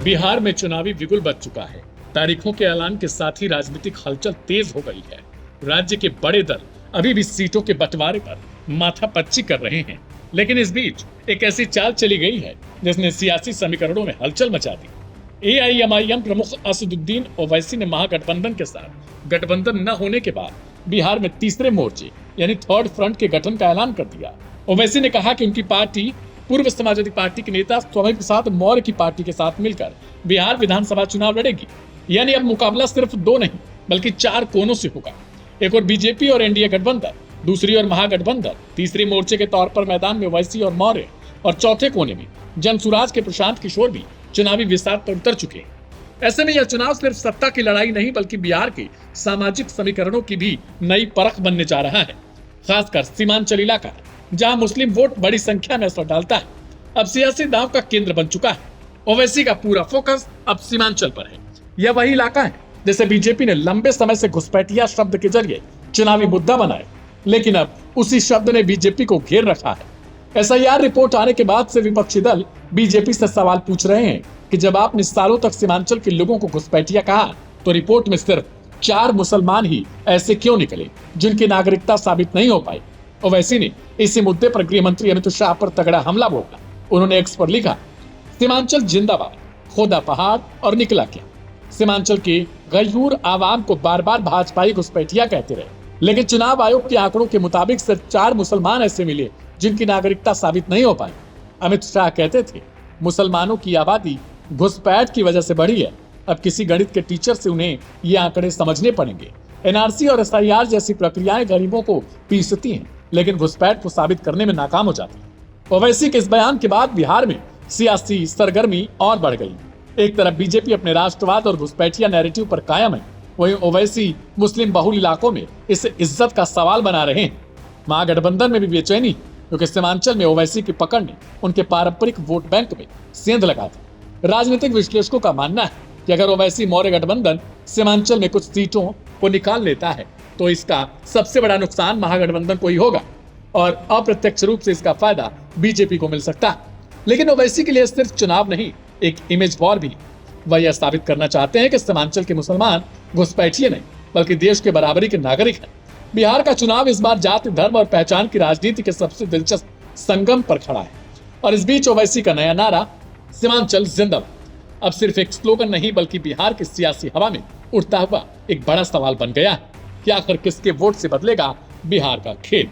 बिहार में चुनावी बिगुल बच चुका है। तारीखों के ऐलान के साथ ही राजनीतिक हलचल तेज हो गई है। राज्य के बड़े दल अभी भी सीटों के बंटवारे पर माथापच्ची कर रहे हैं, लेकिन इस बीच एक ऐसी चाल चली गई है जिसने सियासी समीकरणों में हलचल मचा दी। एआईएमआईएम प्रमुख असदुद्दीन ओवैसी ने महागठबंधन के साथ गठबंधन न होने के बाद बिहार में तीसरे मोर्चे यानी थर्ड फ्रंट के गठन का ऐलान कर दिया। ओवैसी ने कहा कि उनकी पार्टी पूर्व समाजवादी पार्टी के नेता स्वामी प्रसाद मौर्य की पार्टी के साथ मिलकर बिहार विधानसभा चुनाव लड़ेगी। यानी अब मुकाबला सिर्फ 2 नहीं बल्कि 4 कोनों से होगा। एक और बीजेपी और एनडीए गठबंधन, दूसरी ओर महागठबंधन, तीसरे मोर्चे के तौर पर मैदान में ओवैसी और मौर्य, और चौथे कोने में जनसुराज के प्रशांत किशोर भी चुनावी विसात पर उतर चुके हैं। ऐसे में यह चुनाव सिर्फ सत्ता की लड़ाई नहीं बल्कि बिहार के सामाजिक समीकरणों की भी नई परख बनने जा रहा है। खासकर सीमांचल इलाका जहां मुस्लिम वोट बड़ी संख्या में असर डालता है, अब सियासी दांव का केंद्र बन चुका है। ओवैसी का पूरा फोकस अब सीमांचल पर है। यह वही इलाका है जिसे बीजेपी ने लंबे समय से घुसपैठिया शब्द के जरिए चुनावी मुद्दा बनाया, लेकिन अब उसी शब्द ने बीजेपी को घेर रखा है। एसआईआर रिपोर्ट आने के बाद से विपक्षी दल बीजेपी से सवाल पूछ रहे हैं कि जब आपने सालों तक सीमांचल के लोगों को घुसपैठिया कहा, तो रिपोर्ट में सिर्फ 4 मुसलमान ही ऐसे क्यों निकले जिनकी नागरिकता साबित नहीं हो पाई। ओवैसी ने इसी मुद्दे पर गृह मंत्री अमित शाह पर तगड़ा हमला बोला। उन्होंने एक्स पर लिखा, सीमांचल जिंदाबाद, खोदा पहाड़ और निकला क्या। सीमांचल के गयूर आवाम को बार बार भाजपाई घुसपैठिया कहते रहे, लेकिन चुनाव आयोग के आंकड़ों के मुताबिक सिर्फ 4 मुसलमान ऐसे मिले जिनकी नागरिकता साबित नहीं हो पाई। अमित शाह कहते थे, मुसलमानों की आबादी घुसपैठ की वजह से बढ़ी है। अब किसी गणित के टीचर से उन्हें ये आंकड़े समझने पड़ेंगे। एनआरसी और एसआईआर जैसी प्रक्रियाएं गरीबों को पीसती हैं, लेकिन घुसपैठ को साबित करने में नाकाम हो जाती है। ओवैसी के इस बयान के बाद बिहार में सियासी सरगर्मी और बढ़ गई। एक तरफ बीजेपी अपने राष्ट्रवाद और घुसपैठिया नैरेटिव पर कायम है, वहीं ओवैसी मुस्लिम बहुल इलाकों में इसे इज्जत का सवाल बना रहे हैं। महागठबंधन में भी बेचैनी, क्योंकि सीमांचल में ओवैसी की पकड़ ने उनके पारंपरिक वोट बैंक में सेंध लगा दी। राजनीतिक विश्लेषकों का मानना है कि अगर ओवैसी मौर्य गठबंधन सीमांचल में कुछ सीटों को निकाल लेता है तो इसका सबसे बड़ा नुकसान महागठबंधन को ही होगा और अप्रत्यक्ष रूप से इसका फायदा बीजेपी को मिल सकता है। लेकिन ओवैसी के लिए सिर्फ चुनाव नहीं, एक इमेज वॉर भी। वह यह साबित करना चाहते हैं कि सीमांचल के मुसलमान घुसपैठिए नहीं बल्कि देश के बराबरी के नागरिक हैं। बिहार का चुनाव इस बार जाति, धर्म और पहचान की राजनीति के सबसे दिलचस्प संगम पर खड़ा है। और इस बीच ओवैसी का नया नारा सीमांचल जिंदाबाद अब सिर्फ एक स्लोगन नहीं बल्कि बिहार की सियासी हवा में उड़ता हुआ एक बड़ा सवाल बन गया है कि आखिर किसके वोट से बदलेगा बिहार का खेल।